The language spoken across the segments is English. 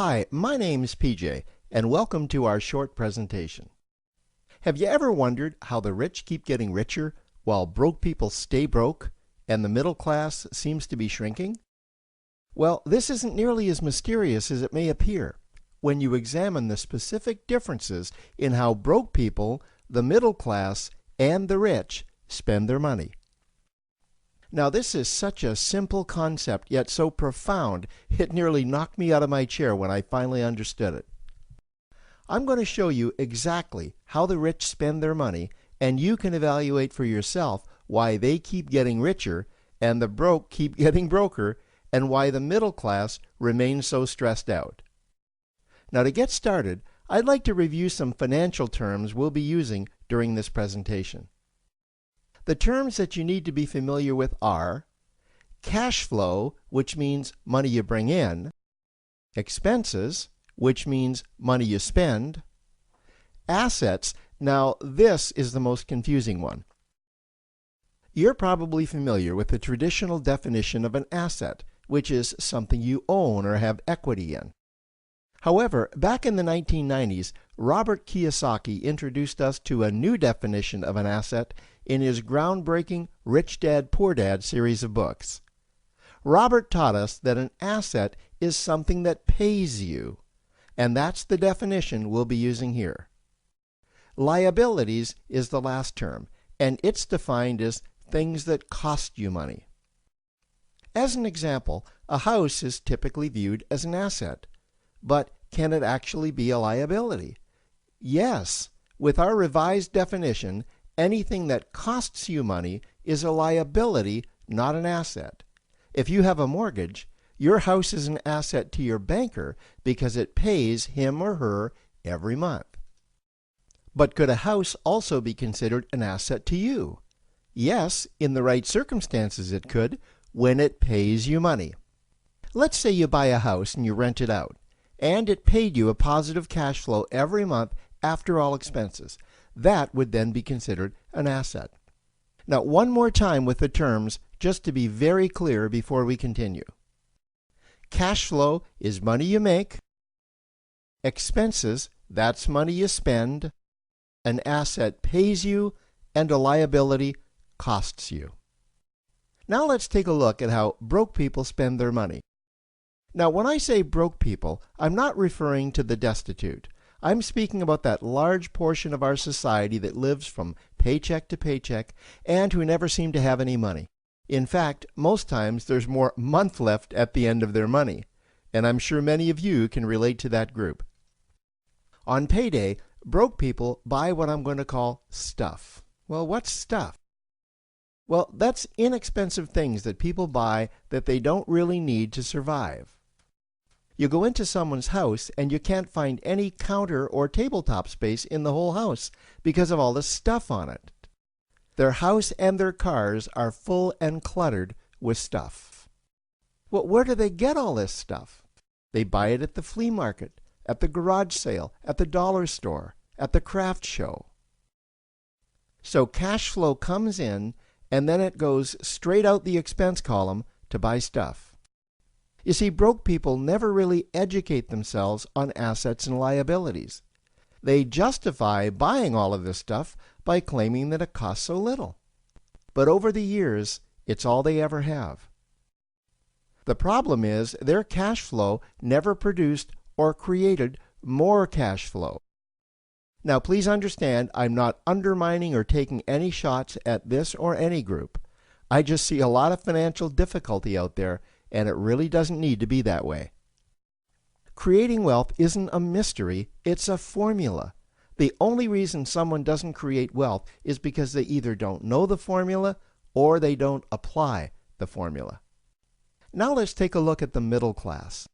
Hi, my name's PJ, and welcome to our short presentation. Have you ever wondered how the rich keep getting richer while broke people stay broke and the middle class seems to be shrinking? Well, this isn't nearly as mysterious as it may appear when you examine the specific differences in how broke people, the middle class, and the rich spend their money. Now, this is such a simple concept, yet so profound, it nearly knocked me out of my chair when I finally understood it. I'm going to show you exactly how the rich spend their money, and you can evaluate for yourself why they keep getting richer and the broke keep getting broker, and why the middle class remains so stressed out. Now, to get started, I'd like to review some financial terms we'll be using during this presentation. The terms that you need to be familiar with are cash flow, which means money you bring in, expenses, which means money you spend, assets. Now, this is the most confusing one. You're probably familiar with the traditional definition of an asset, which is something you own or have equity in. However, back in the 1990s, Robert Kiyosaki introduced us to a new definition of an asset in his groundbreaking Rich Dad, Poor Dad series of books. Robert taught us that an asset is something that pays you, and that's the definition we'll be using here. Liabilities is the last term, and it's defined as things that cost you money. As an example, a house is typically viewed as an asset, but can it actually be a liability? Yes, with our revised definition, anything that costs you money is a liability, not an asset. If you have a mortgage, your house is an asset to your banker because it pays him or her every month. But could a house also be considered an asset to you? Yes, in the right circumstances it could, when it pays you money. Let's say you buy a house and you rent it out, and it paid you a positive cash flow every month after all expenses. That would then be considered an asset. Now, one more time with the terms, just to be very clear before we continue. Cash flow is money you make. Expenses, that's money you spend. An asset pays you, and a liability costs you. Now let's take a look at how broke people spend their money. Now, when I say broke people, I'm not referring to the destitute. I'm speaking about that large portion of our society that lives from paycheck to paycheck and who never seem to have any money. In fact, most times there's more month left at the end of their money, and I'm sure many of you can relate to that group. On payday, broke people buy what I'm going to call stuff. Well, what's stuff? Well, that's inexpensive things that people buy that they don't really need to survive. You go into someone's house and you can't find any counter or tabletop space in the whole house because of all the stuff on it. Their house and their cars are full and cluttered with stuff. Well, where do they get all this stuff? They buy it at the flea market, at the garage sale, at the dollar store, at the craft show. So cash flow comes in and then it goes straight out the expense column to buy stuff. You see, broke people never really educate themselves on assets and liabilities. They justify buying all of this stuff by claiming that it costs so little. But over the years, it's all they ever have. The problem is their cash flow never produced or created more cash flow. Now, please understand, I'm not undermining or taking any shots at this or any group. I just see a lot of financial difficulty out there, and it really doesn't need to be that way. Creating wealth isn't a mystery, it's a formula. The only reason someone doesn't create wealth is because they either don't know the formula or they don't apply the formula. Now let's take a look at the middle class.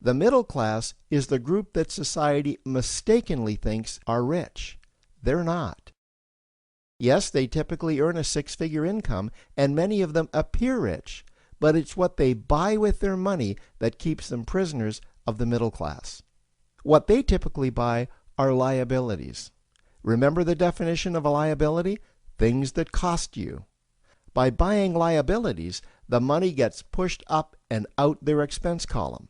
The middle class is the group that society mistakenly thinks are rich. They're not. Yes, they typically earn a six-figure income, and many of them appear rich, but it's what they buy with their money that keeps them prisoners of the middle class. What they typically buy are liabilities. Remember the definition of a liability? Things that cost you. By buying liabilities, the money gets pushed up and out their expense column.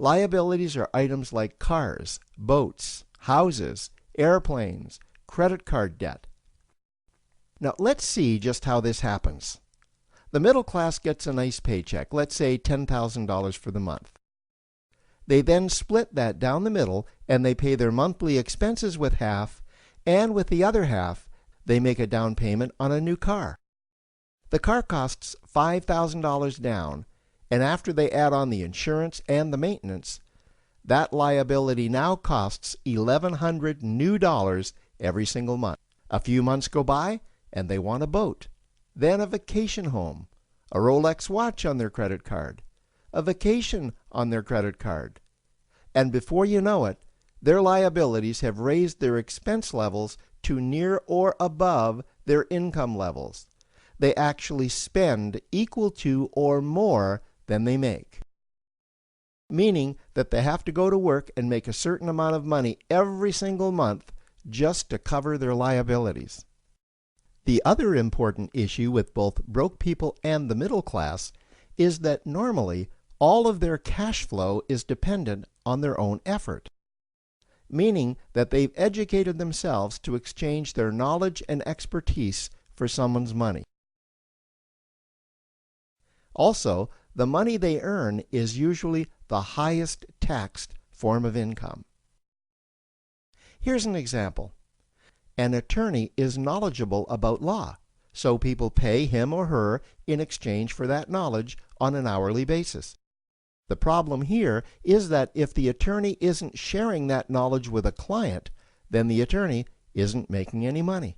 Liabilities are items like cars, boats, houses, airplanes, credit card debt. Now let's see just how this happens. The middle class gets a nice paycheck, let's say $10,000 for the month. They then split that down the middle and they pay their monthly expenses with half, and with the other half, they make a down payment on a new car. The car costs $5,000 down, and after they add on the insurance and the maintenance, that liability now costs $1,100 new dollars every single month. A few months go by, and they want a boat, then a vacation home, a Rolex watch on their credit card, a vacation on their credit card. And before you know it, their liabilities have raised their expense levels to near or above their income levels. They actually spend equal to or more than they make, meaning that they have to go to work and make a certain amount of money every single month just to cover their liabilities. The other important issue with both broke people and the middle class is that normally all of their cash flow is dependent on their own effort, meaning that they've educated themselves to exchange their knowledge and expertise for someone's money. Also, the money they earn is usually the highest taxed form of income. Here's an example. An attorney is knowledgeable about law, so people pay him or her in exchange for that knowledge on an hourly basis. The problem here is that if the attorney isn't sharing that knowledge with a client, then the attorney isn't making any money.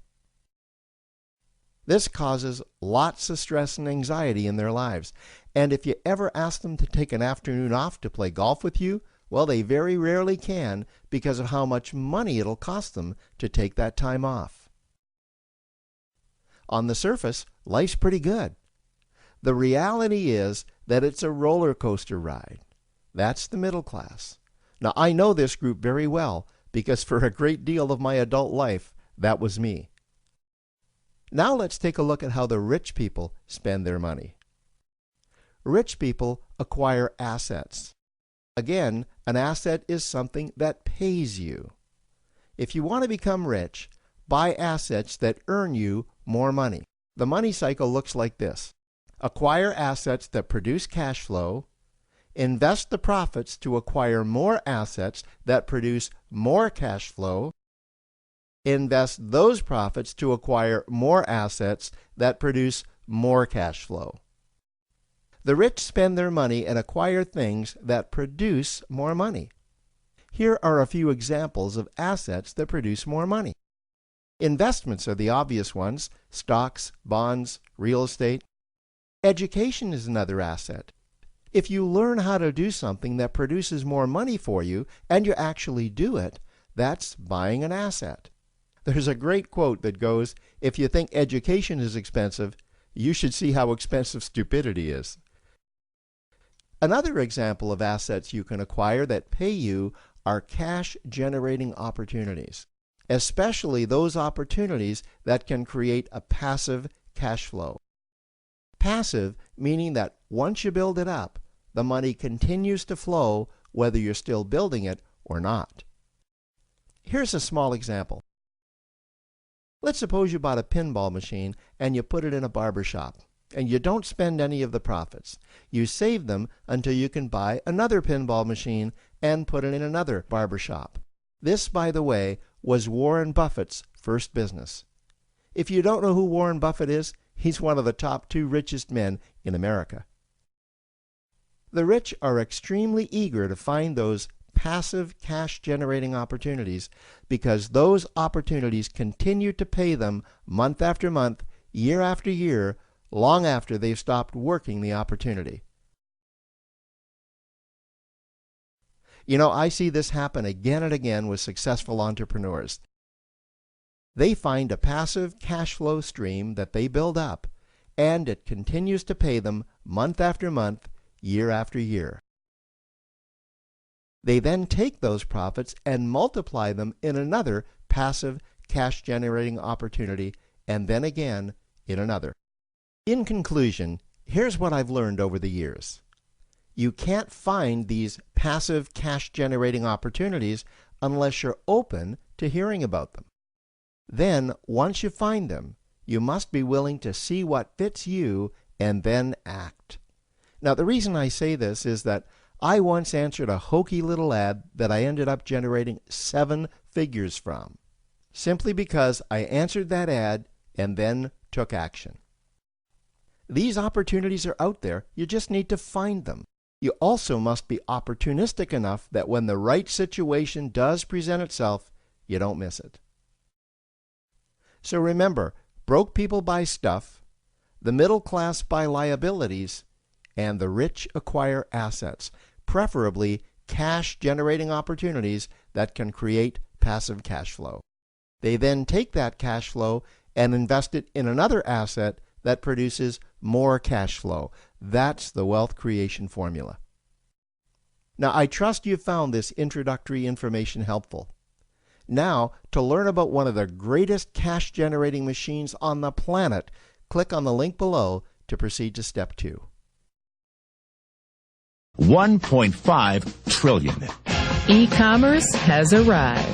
This causes lots of stress and anxiety in their lives, and if you ever ask them to take an afternoon off to play golf with you, well, they very rarely can because of how much money it'll cost them to take that time off. On the surface, life's pretty good. The reality is that it's a roller coaster ride. That's the middle class. Now, I know this group very well because for a great deal of my adult life, that was me. Now let's take a look at how the rich people spend their money. Rich people acquire assets. Again, an asset is something that pays you. If you want to become rich, buy assets that earn you more money. The money cycle looks like this. Acquire assets that produce cash flow, invest the profits to acquire more assets that produce more cash flow, invest those profits to acquire more assets that produce more cash flow. The rich spend their money and acquire things that produce more money. Here are a few examples of assets that produce more money. Investments are the obvious ones: stocks, bonds, real estate. Education is another asset. If you learn how to do something that produces more money for you and you actually do it, that's buying an asset. There's a great quote that goes, "If you think education is expensive, you should see how expensive stupidity is." Another example of assets you can acquire that pay you are cash-generating opportunities, especially those opportunities that can create a passive cash flow. Passive meaning that once you build it up, the money continues to flow whether you're still building it or not. Here's a small example. Let's suppose you bought a pinball machine and you put it in a barber shop, and you don't spend any of the profits. You save them until you can buy another pinball machine and put it in another barber shop. This, by the way, was Warren Buffett's first business. If you don't know who Warren Buffett is, he's one of the top 2 richest men in America. The rich are extremely eager to find those passive cash-generating opportunities because those opportunities continue to pay them month after month, year after year, long after they've stopped working the opportunity. You know, I see this happen again and again with successful entrepreneurs. They find a passive cash flow stream that they build up, and it continues to pay them month after month, year after year. They then take those profits and multiply them in another passive cash-generating opportunity, and then again in another. In conclusion, here's what I've learned over the years. You can't find these passive cash-generating opportunities unless you're open to hearing about them. Then, once you find them, you must be willing to see what fits you and then act. Now, the reason I say this is that I once answered a hokey little ad that I ended up generating 7 figures from, simply because I answered that ad and then took action. These opportunities are out there, you just need to find them. You also must be opportunistic enough that when the right situation does present itself, you don't miss it. So remember, broke people buy stuff, the middle class buy liabilities, and the rich acquire assets, preferably cash-generating opportunities that can create passive cash flow. They then take that cash flow and invest it in another asset that produces more cash flow. That's the wealth creation formula. Now, I trust you found this introductory information helpful. Now, to learn about one of the greatest cash-generating machines on the planet, click on the link below to proceed to step 2. 1.5 trillion. E-commerce has arrived.